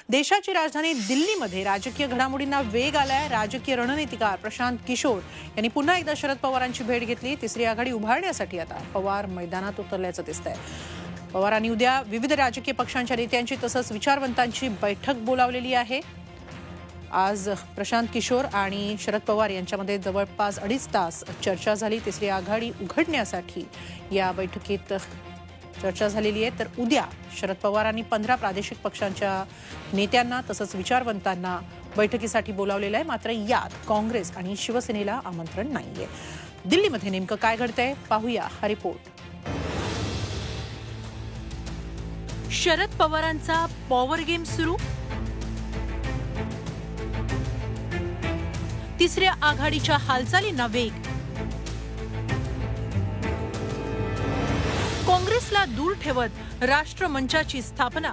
देशाची राजधानी दिल्लीमध्ये राजकीय घडामोडींना वेग आलाय। राजकीय रणनीतिकार प्रशांत किशोर यांनी पुन्हा एकदा शरद पवारांची भेट घेतली। तिसरी आघाडी उभारण्यासाठी आता पवार मैदानात उतरल्याचं दिसतंय। पवारांनी उद्या विविध राजकीय पक्षांच्या नेत्यांची तसंच विचारवंतांची बैठक बोलावलेली आहे। आज प्रशांत किशोर आणि शरद पवार यांच्यामध्ये जवळपास 2.5 तास चर्चा झाली। तिसरी आघाडी उघडण्यासाठी या बैठकीत चर्चा झालेली आहे। तर उद्या शरद पवारांनी 15 प्रादेशिक पक्षांच्या नेत्यांना तसंच विचारवंतांना बैठकीसाठी बोलावलेलं आहे। मात्र यात काँग्रेस आणि शिवसेनेला आमंत्रण नाहीये। दिल्लीमध्ये नेमकं काय घडतंय पाहूया हा रिपोर्ट। शरद पवारांचा पॉवर गेम सुरू। तिसऱ्या आघाडीच्या हालचालींना वेग। काँग्रेसला दूर ठेवत राष्ट्रमंचाची स्थापना।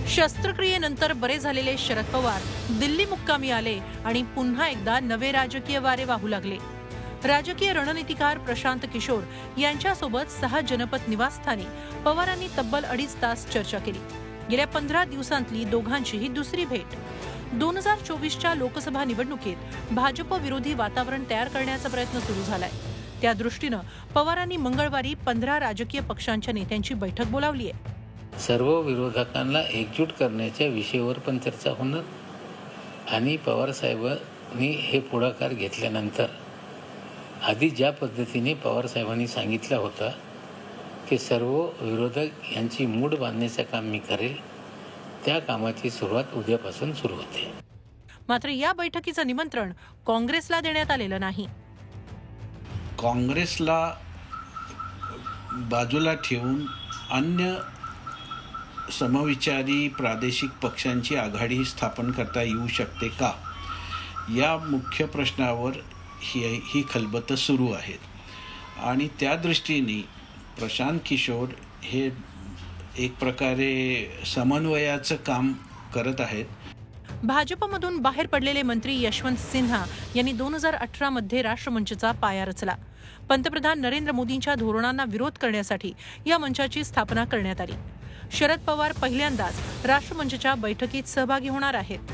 शस्त्रक्रियेनंतर बरे झालेले शरद पवार दिल्ली मुक्कामी आले आणि पुन्हा एकदा नवे राजकीय वारे वाहू लागले। राजकीय रणनीतिकार प्रशांत किशोर यांच्यासोबत 6 जनपद निवासस्थानी पवारांनी तब्बल 2.5 तास चर्चा केली। गेल्या 15 दिवसांतली दोघांची ही दुसरी भेट। 2024च्या लोकसभा निवडणुकीत भाजप विरोधी वातावरण तयार करण्याचा प्रयत्न सुरू झालाय। त्या दृष्टीनं पवारांनी मंगळवारी 15 राजकीय पक्षांच्या नेत्यांची बैठक बोलावली आहे। सर्व विरोधकांना एकजूट करण्याच्या विषयावर पण चर्चा होणार आणि पवार साहेबांनी हे पुढाकार घेतल्यानंतर आधी ज्या पद्धतीने पवार साहेबांनी सांगितलं होतं की सर्व विरोधक यांची मूड बांधण्याचं काम मी करेल, त्या कामाची सुरुवात उद्यापासून सुरू होते। मात्र या बैठकीचं निमंत्रण काँग्रेसला देण्यात आलेलं नाही। काँग्रेसला बाजूला ठेवून अन्य समविचारी प्रादेशिक पक्षांची आघाडी स्थापन करता येऊ शकते का, या मुख्य प्रश्नावर ही खलबतं सुरू आहेत आणि त्या दृष्टीने प्रशांत किशोर हे एक प्रकारे समन्वयाचं काम करत आहेत। भाजपमधून बाहेर पडलेले मंत्री यशवंत सिन्हा यांनी 2018 मध्ये राष्ट्रमंचचा पाया रचला। पंतप्रधान नरेंद्र मोदींच्या धोरणांना विरोध करण्यासाठी या मंचाची स्थापना करण्यात आली। शरद पवार पहिल्यांदाच राष्ट्रमंचच्या बैठकीत सहभागी होणार आहेत।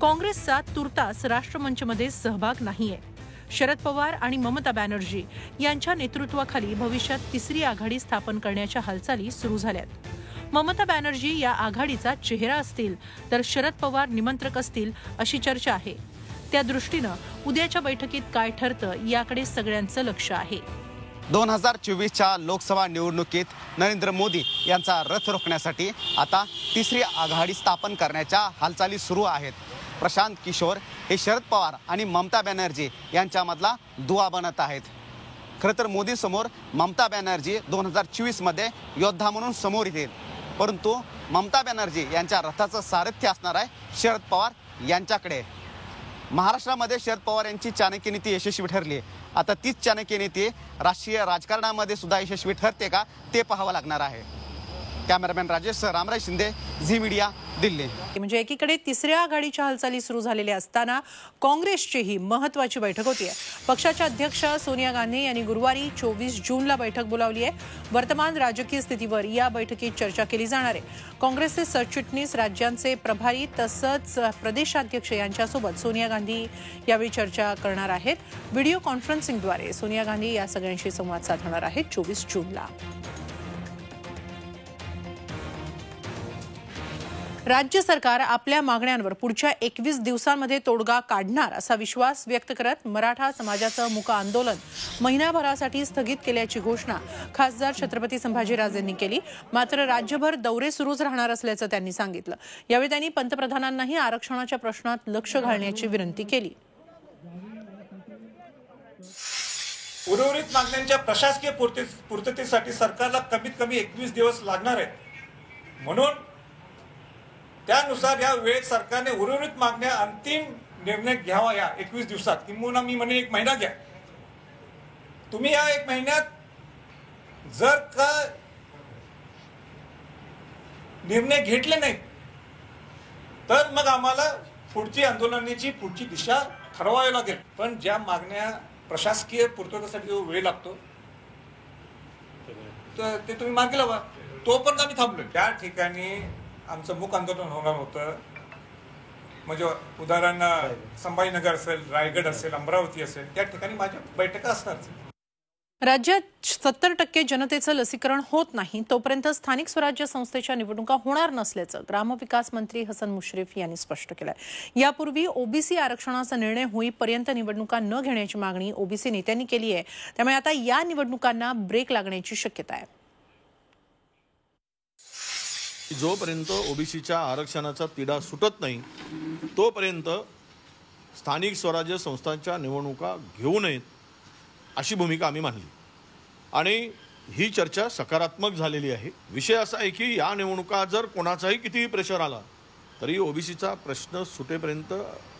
काँग्रेसचा तुर्तास राष्ट्रमंचमध्ये सहभाग नाहीये। शरद पवार आणि ममता बॅनर्जी यांच्या नेतृत्वाखाली भविष्यात तिसरी आघाडी स्थापन करण्याच्या हालचाली सुरू झाल्यात। ममता बॅनर्जी या आघाडीचा चेहरा असतील तर शरद पवार निमंत्रक असतील अशी चर्चा आहे। त्या दृष्टीनं उद्याच्या बैठकीत काय ठरतं याकडे सगळ्यांचं लक्ष आहे। 2024च्या लोकसभा निवडणुकीत नरेंद्र मोदी यांचा रथ रोखण्यासाठी आता तिसरी आघाडी स्थापन करण्याच्या हालचाली सुरू आहेत। प्रशांत किशोर हे शरद पवार आणि ममता बॅनर्जी यांच्यामधला दुवा बनत आहेत। खरं तर मोदी समोर ममता बॅनर्जी 2024 मध्ये योद्धा म्हणून समोर येतील, परंतु ममता बॅनर्जी यांच्या रथाचं सारथ्य असणार आहे शरद पवार यांच्याकडे। महाराष्ट्रामध्ये शरद पवार यांची चाणक्य नीती यशस्वी ठरली। आता तीच चाणक्य नीती राष्ट्रीय राजकारणामध्ये सुद्धा यशस्वी ठरते का ते पाहावं लागणार आहे। Cameraman Rajesh Ramrai Shinde, Zee media, Delhi. म्हणजे एकीकडे तिसऱ्या आघाडीच्या हालचाली सुरू झालेल्या असताना काँग्रेसची ही महत्त्वाची बैठक होती आहे। पक्षाच्या अध्यक्ष सोनिया गांधी यांनी गुरुवारी 24 जूनला बैठक बोलावली आहे। वर्तमान राजकीय स्थितीवर या बैठकीत चर्चा केली जाणार आहे। काँग्रेसचे सरचिटणीस, राज्यांचे प्रभारी तसंच प्रदेशाध्यक्ष यांच्यासोबत सोनिया गांधी यावेळी चर्चा करणार आहेत। व्हिडिओ कॉन्फरन्सिंगद्वारे सोनिया गांधी या सगळ्यांशी संवाद साधणार आहेत 24 जूनला। राज्य सरकार आपल्या मागण्यांवर पुढच्या 21 दिवसांमध्ये तोडगा काढणार असा विश्वास व्यक्त करत मराठा समाजाचं मूक आंदोलन महिनाभरासाठी स्थगित केल्याची घोषणा खासदार छत्रपती संभाजीराजेंनी केली। मात्र राज्यभर दौरे सुरूच राहणार असल्याचं त्यांनी सांगितलं। यावेळी त्यांनी पंतप्रधानांनाही आरक्षणाच्या प्रश्नात लक्ष घालण्याची विनंती केली। उर्वरित मागण्यांच्या प्रशासकीय पूर्ततेसाठी सरकारला कमीत कमी 21 दिवस लागणार आहेत। म्हणून त्यानुसार या वेळेत सरकारने उर्वरित मागण्या अंतिम निर्णय घ्यावा। या 21 दिवसात किंवा मी म्हणे 1 महिना घ्या। तुम्ही या 1 महिन्यात जर का निर्णय घेतले नाही तर मग आम्हाला पुढची आंदोलनाची पुढची दिशा ठरवावी लागेल। पण ज्या मागण्या प्रशासकीय पूर्ततेसाठी जो वेळ लागतो तर ते तुम्ही मार्गी लावा। तोपर्यंत आम्ही थांबलोय. त्या ठिकाणी आमचं मूक आंदोलन होणार होतं. म्हणजे उदाहरण संभाजीनगर असेल, रायगड असेल, अमरावती असेल, त्या ठिकाणी माझ्या बैठका असणार. राज्यात 70% जनतेचं लसीकरण होत नाही तोपर्यंत स्थानिक स्वराज्य संस्थेच्या निवडणुका होणार नसल्याचं ग्रामविकास मंत्री हसन मुश्रीफ यांनी स्पष्ट केलंय. यापूर्वी ओबीसी आरक्षणाचा निर्णय होईपर्यंत निवडणुका न घेण्याची मागणी ओबीसी नेत्यांनी केली आहे. त्यामुळे आता या निवडणुकांना ब्रेक लागण्याची शक्यता आहे. जोपर्यंत ओबीसीच्या आरक्षणाचा तिढा सुटत नाही तोपर्यंत स्थानिक स्वराज्य संस्थांच्या निवडणुका घेऊ नयेत अशी भूमिका आम्ही मांडली आणि ही चर्चा सकारात्मक झालेली आहे. विषय असा आहे की या निवडणुका जर कोणाचाही कितीही प्रेशर आला तरी ओबीसीचा प्रश्न सुटेपर्यंत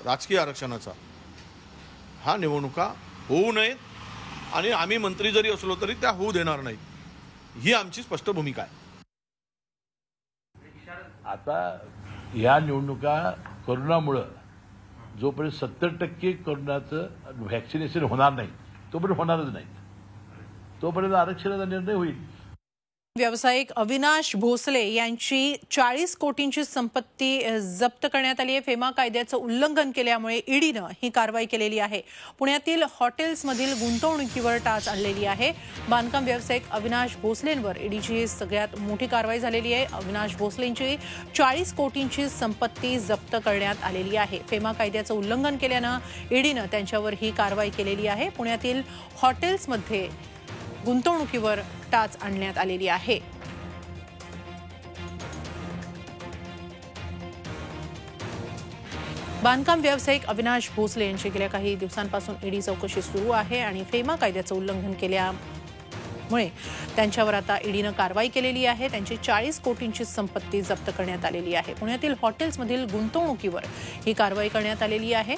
राजकीय आरक्षणाचा हा निवडणुका होऊ नयेत आणि आम्ही मंत्री जरी असलो तरी त्या होऊ देणार नाहीत ही आमची स्पष्ट भूमिका आहे. आता या निवडणुका कोरोनामुळं जोपर्यंत 70% कोरोनाचं व्हॅक्सिनेशन होणार नाही तोपर्यंत होणारच नाही. तोपर्यंत आरक्षणाचा निर्णय होईल. व्यावसायिक अविनाश भोसले यांची 40 कोटींची संपत्ती जप्त करण्यात आली आहे. फेमा कायद्याचं उल्लंघन केल्यामुळे ईडीनं ही कारवाई केलेली आहे. पुण्यातील हॉटेल्समधील गुंतवणुकीवर टाच आणलेली आहे. बांधकाम व्यावसायिक अविनाश भोसलेंवर ईडीची सगळ्यात मोठी कारवाई झालेली आहे. अविनाश भोसलेंची 40 कोटींची संपत्ती जप्त करण्यात आलेली आहे. फेमा कायद्याचं उल्लंघन केल्यानं ईडीनं त्यांच्यावर ही कारवाई केलेली आहे. पुण्यातील हॉटेल्समध्ये गुंतवणुकीवर टाच आणण्यात आलेली आहे. बांधकाम व्यावसायिक अविनाश भोसले यांची गेल्या काही दिवसांपासून ईडी चौकशी सुरू आहे आणि फेमा कायद्याचं उल्लंघन केल्यामुळे त्यांच्यावर आता ईडीनं कारवाई केलेली आहे. त्यांची 40 कोटींची संपत्ती जप्त करण्यात आलेली आहे. पुण्यातील हॉटेल्समधील गुंतवणुकीवर ही कारवाई करण्यात आलेली आहे.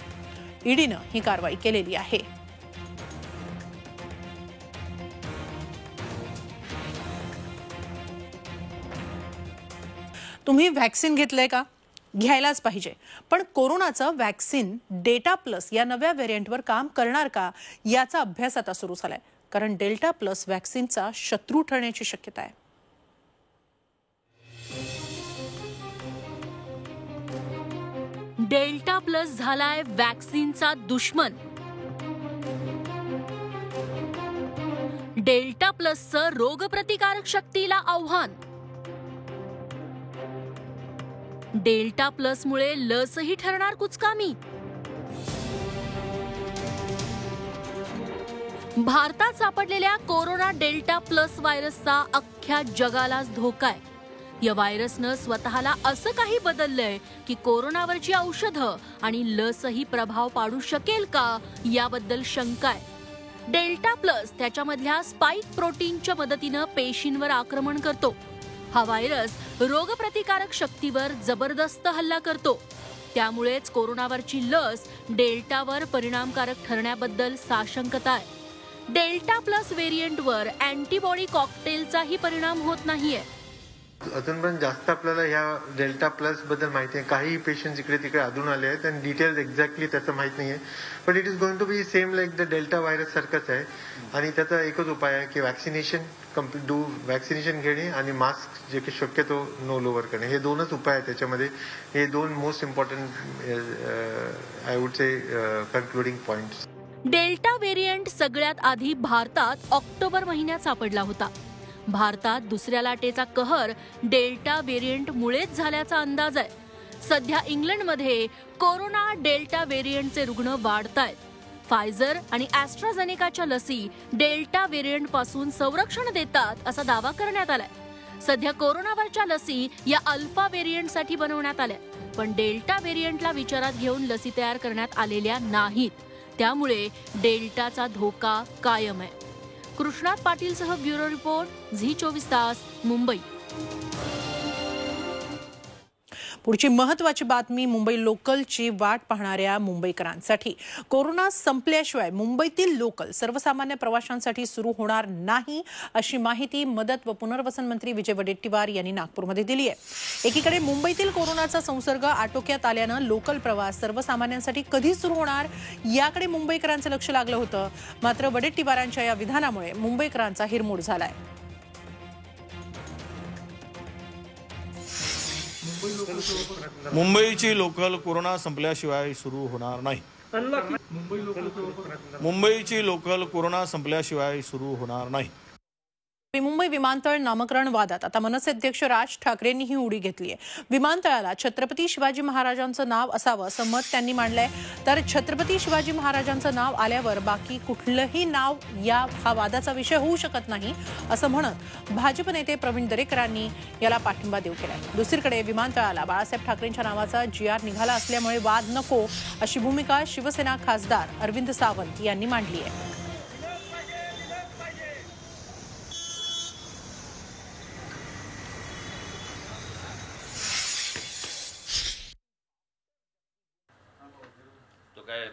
ईडीनं ही कारवाई केलेली आहे. तुम्ही व्हॅक्सिन घेतलंय का? घ्यायलाच पाहिजे. पण कोरोनाचं व्हॅक्सिन डेल्टा प्लस या नव्या व्हेरियंटवर काम करणार का याचा अभ्यास आता सुरू झालाय. कारण डेल्टा प्लस व्हॅक्सिनचा शत्रू ठरण्याची शक्यता आहे. डेल्टा प्लस झालाय व्हॅक्सिनचा दुश्मन. डेल्टा प्लसचं रोगप्रतिकारक शक्तीला आव्हान. डेल्टा प्लसमुळे लसही ठरणार कुचकामी. भारतात सापडलेल्या कोरोना डेल्टा प्लस व्हायरसचा अख्ख्या जगालाच धोका आहे. या व्हायरसनं स्वतःला असं काही बदललंय की कोरोनावरची औषधं आणि लसही प्रभाव पाडू शकेल का याबद्दल शंका आहे. डेल्टा प्लस त्याच्यामधल्या स्पाइक प्रोटीनच्या मदतीनं पेशींवर आक्रमण करतो. हा व्हायरस रोगप्रतिकारक शक्तीवर जबरदस्त हल्ला करतो. त्यामुळेच कोरोनावरची लस डेल्टावर परिणामकारक ठरण्याबद्दल साशंकता आहे. डेल्टा प्लस व्हेरियंटवर अँटीबॉडी कॉकटेलचाही परिणाम होत नाहीये. अजूनपर्यंत जास्त आपल्याला ह्या डेल्टा प्लस बद्दल माहिती आहे. काही पेशंट इकडे तिकडे आढळून आले आहेत आणि डिटेल्स एक्झॅक्टली त्याचं माहित नाहीये. But it is going to be same like the delta virus सारखंच आहे आणि त्याचा एकच उपाय आहे की व्हॅक्सिनेशन घेणे आणि मास्क जे की शक्यतो नो लोअर करणे. हे दोनच उपाय आहेत त्याच्यामध्ये. हे दोन most important I would say concluding points. Delta variant सगळ्यात आधी भारतात ऑक्टोबर महिन्यात सापडला होता. भारतात दुसऱ्या लाटेचा कहर डेल्टा व्हेरियंटमुळेच झाल्याचा अंदाज आहे. सध्या इंग्लंडमध्ये कोरोना डेल्टा व्हेरियंटचे रुग्ण वाढतायत. फायझर आणि ॲस्ट्राझेनेकाच्या लसी डेल्टा व्हेरियंट पासून संरक्षण देतात असा दावा करण्यात आलाय. सध्या कोरोनावरच्या लसी या अल्फा व्हेरियंटसाठी बनवण्यात आल्या, पण डेल्टा व्हेरियंटला विचारात घेऊन लसी तयार करण्यात आलेल्या नाहीत. त्यामुळे डेल्टाचा धोका कायम आहे. कृष्णात पाटीलसह ब्युरो रिपोर्ट झी24 तास मुंबई. पुढची महत्त्वाची बातमी मुंबई लोकलची वाट पाहणाऱ्या मुंबईकरांसाठी. कोरोना संपल्याशिवाय मुंबईतील लोकल सर्वसामान्य प्रवाशांसाठी सुरू होणार नाही अशी माहिती मदत व पुनर्वसन मंत्री विजय वडेट्टीवार यांनी नागपूरमध्ये दिली आहे. एकीकडे मुंबईतील कोरोनाचा संसर्ग आटोक्यात आल्यानं लोकल प्रवास सर्वसामान्यांसाठी कधी सुरू होणार याकडे मुंबईकरांचं लक्ष लागलं होतं. मात्र वडेट्टीवारांच्या या विधानामुळे मुंबईकरांचा हिरमोड झालाय. मुंबईची लोकल कोरोना संपल्याशिवाय सुरू होणार नाही. मुंबईची लोकल कोरोना संपल्याशिवाय सुरू होणार नाही. मुंबई विमानतळ नामकरण वादात आता मनसे अध्यक्ष राज ठाकरेंनी ही उडी घेतली आहे. विमानतळाला छत्रपती शिवाजी महाराजांचं नाव असावं असं मत त्यांनी मांडलंय. तर छत्रपती शिवाजी महाराजांचं नाव आल्यावर बाकी कुठलंही नाव हा वादाचा विषय होऊ शकत नाही असं म्हणत भाजप नेते प्रवीण दरेकरांनी याला पाठिंबा देऊ केलाय. दुसरीकडे विमानतळाला बाळासाहेब ठाकरेंच्या नावाचा GR निघाला असल्यामुळे वाद नको अशी भूमिका शिवसेना खासदार अरविंद सावंत यांनी मांडली आहे. काय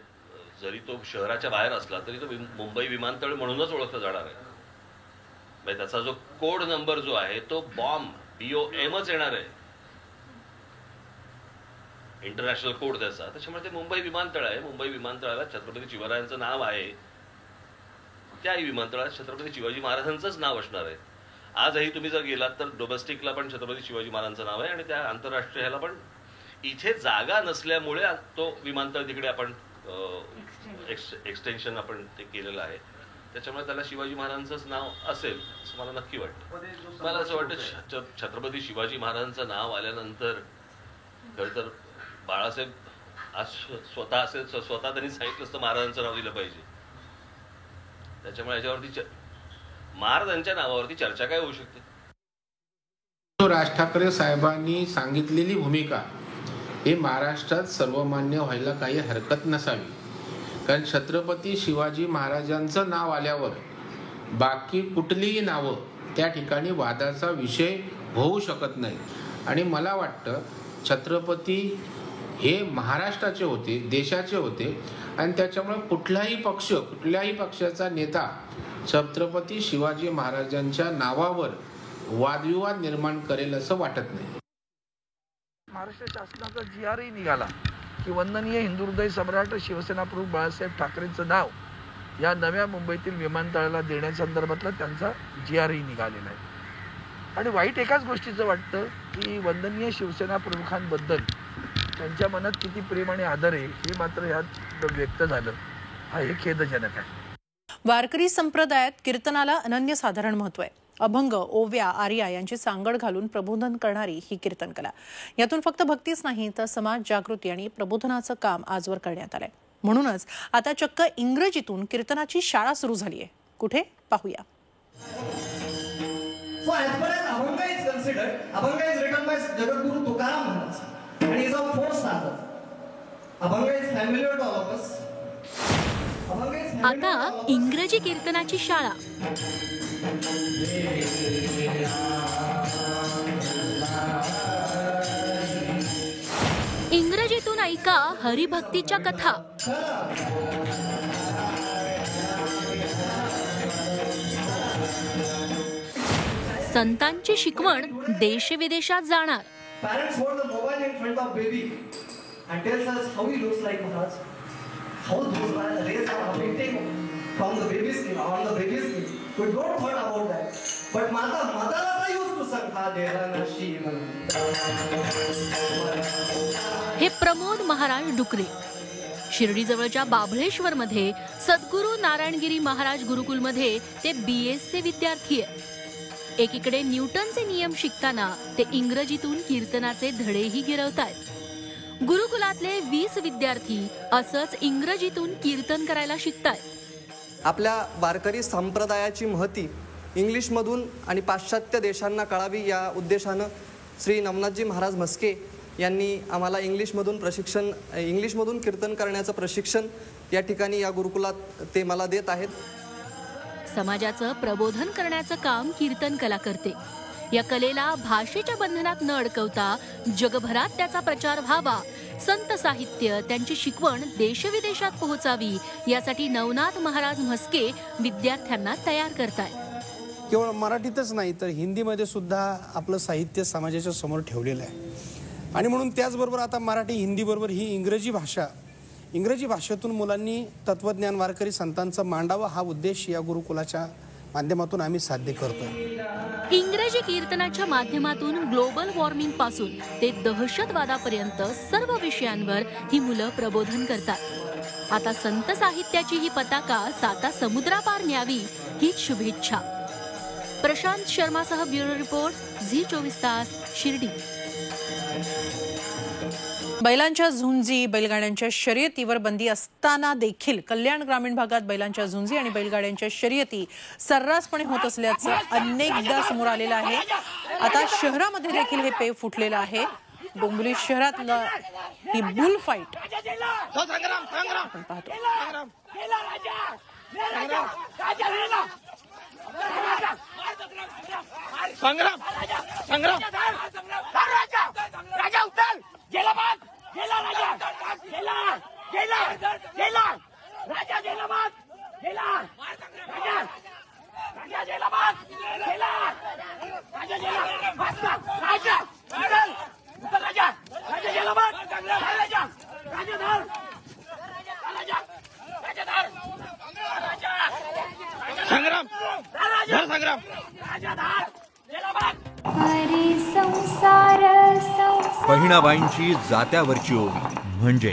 जरी तो शहराच्या बाहेर असला तरी तो मुंबई विमानतळ म्हणूनच ओळखलं जाणार आहे. म्हणजे त्याचा जो कोड नंबर जो आहे तो BOMच येणार आहे, इंटरनॅशनल कोड त्याचा. त्याच्यामुळे ते मुंबई विमानतळ आहे. मुंबई विमानतळाला छत्रपती शिवरायांचं नाव आहे. त्याही विमानतळात छत्रपती शिवाजी महाराजांचंच नाव असणार आहे. आजही तुम्ही जर गेलात तर डोमेस्टिकला पण छत्रपती शिवाजी महाराजांचं नाव आहे आणि त्या आंतरराष्ट्रीय ह्याला पण इथे जागा नसल्यामुळे तो विमानतळ तिकडे आपण एक्सटेन्शन आपण ते केलेलं आहे. त्याच्यामुळे त्याला शिवाजी महाराजांचंच नाव असेल असं मला नक्की वाटतं. मला असं वाटतं छत्रपती शिवाजी महाराजांचं नाव आल्यानंतर खरं तर बाळासाहेब आज स्वतः त्यांनी सांगितलं असतं महाराजांचं नाव दिलं पाहिजे. त्याच्यामुळे याच्यावरती महाराजांच्या नावावरती चर्चा काय होऊ शकते. राज ठाकरे साहेबांनी सांगितलेली भूमिका हे महाराष्ट्रात सर्वमान्य व्हायला काही हरकत नसावी. कारण छत्रपती शिवाजी महाराजांचं नाव आल्यावर बाकी कुठलीही नावं त्या ठिकाणी वादाचा विषय होऊ शकत नाही. आणि मला वाटतं छत्रपती हे महाराष्ट्राचे होते, देशाचे होते आणि त्याच्यामुळे कुठल्याही पक्षाचा नेता छत्रपती शिवाजी महाराजांच्या नावावर वादविवाद निर्माण करेल असं वाटत नाही. महाराष्ट्र शासनाचा GRही निघाला की वंदनीय हिंदू हृदय सम्राट शिवसेना प्रमुख बाळासाहेब ठाकरेंचं नाव या नव्या मुंबईतील विमानतळाला देण्यासंदर्भातला त्यांचा GRही निघालेला आहे. आणि वाईट एकाच गोष्टीचं वाटतं की वंदनीय शिवसेना प्रमुखांबद्दल त्यांच्या मनात किती प्रेम आणि आदर आहे हे मात्र यात व्यक्त झालं. हा हे खेदजनक आहे. वारकरी संप्रदायात कीर्तनाला अनन्यसाधारण महत्त्व आहे. अभंग, ओव्या, आर्या यांची सांगड घालून प्रबोधन करणारी ही कीर्तन कला. यातून फक्त भक्तीच नाही तर समाज जागृती आणि प्रबोधनाचं काम आजवर करण्यात आलंय. म्हणूनच आता चक्क इंग्रजीतून कीर्तनाची शाळा सुरू झाली आहे. कुठे पाहूया. आता इंग्रजी कीर्तनाची शाळा. इंग्रजीतून ऐका हरिभक्तीच्या कथा. संतांची शिकवण देशविदेशात जाणार. हे प्रमोद महाराज डुकरे शिर्डीजवळच्या बाभळेश्वर मध्ये सद्गुरू नारायणगिरी महाराज गुरुकुलमध्ये ते BSc विद्यार्थी आहे. एकीकडे न्यूटनचे नियम शिकताना ते इंग्रजीतून कीर्तनाचे धडेही गिरवतायत. गुरुकुलातले 20 विद्यार्थी असंच इंग्रजीतून कीर्तन करायला शिकतायत. आपल्या वारकरी संप्रदायाची महती इंग्लिशमधून आणि पाश्चात्य देशांना कळावी या उद्देशानं श्री नवनाथजी महाराज म्हस्के यांनी आम्हाला इंग्लिशमधून कीर्तन करण्याचं प्रशिक्षण या ठिकाणी या गुरुकुलात ते मला देत आहेत. समाजाचं प्रबोधन करण्याचं काम कीर्तन कला करते. या कलेला भाषेच्या बंधनात न अडकवता जगभरात त्याचा प्रचार व्हावा, संत साहित्य त्यांची शिकवण देशविदेशात पोहोचावी यासाठी नवनाथ महाराज म्हस्के विद्यार्थ्यांना तयार करतायत. केवळ मराठीतच नाही तर हिंदीमध्ये सुद्धा आपलं साहित्य समाजाच्या समोर ठेवलेलं आहे. आणि म्हणून त्याचबरोबर आता मराठी हिंदीबरोबर ही इंग्रजी भाषेतून मुलांनी तत्वज्ञान वारकरी संतांचं मांडावं हा उद्देश या गुरुकुलाच्या माध्यमातून आम्ही साध्य करतोय. इंग्रजी कीर्तनाच्या माध्यमातून ग्लोबल वॉर्मिंग पासून ते दहशतवादापर्यंत सर्व विषयांवर ही मुलं प्रबोधन करतात. आता संत साहित्याची ही पताका साता समुद्रापार न्यावी हीच शुभेच्छा. प्रशांत शर्मासह ब्युरो रिपोर्ट, झी 24 तास, शिर्डी. बैलांच्या झुंजी, बैलगाड्यांच्या शर्यतीवर बंदी असताना देखील कल्याण ग्रामीण भागात बैलांच्या झुंजी आणि बैलगाड्यांच्या शर्यती सर्रासपणे होत असल्याचं अनेकदा समोर आलेलं आहे. आता शहरामध्ये देखील हे पेव फुटलेलं आहे. डोंबिवली शहरातलं ही बुल फाईट आपण पाहतो. संग्राम संग्राम राजा उतर गेला बाद गेला राजा गेला गेला गेला राजा गेला बाद गेला राजा राजा गेला बाद गेला राजा गेला राजा उतर उतर राजा राजा गेला बाद राजा राजा धर राजा राजा धर राजा संग्राम धर संग्राम राजा धर गेला बाद. बहिणाबाईंची जात्यावरची ओवी म्हणजे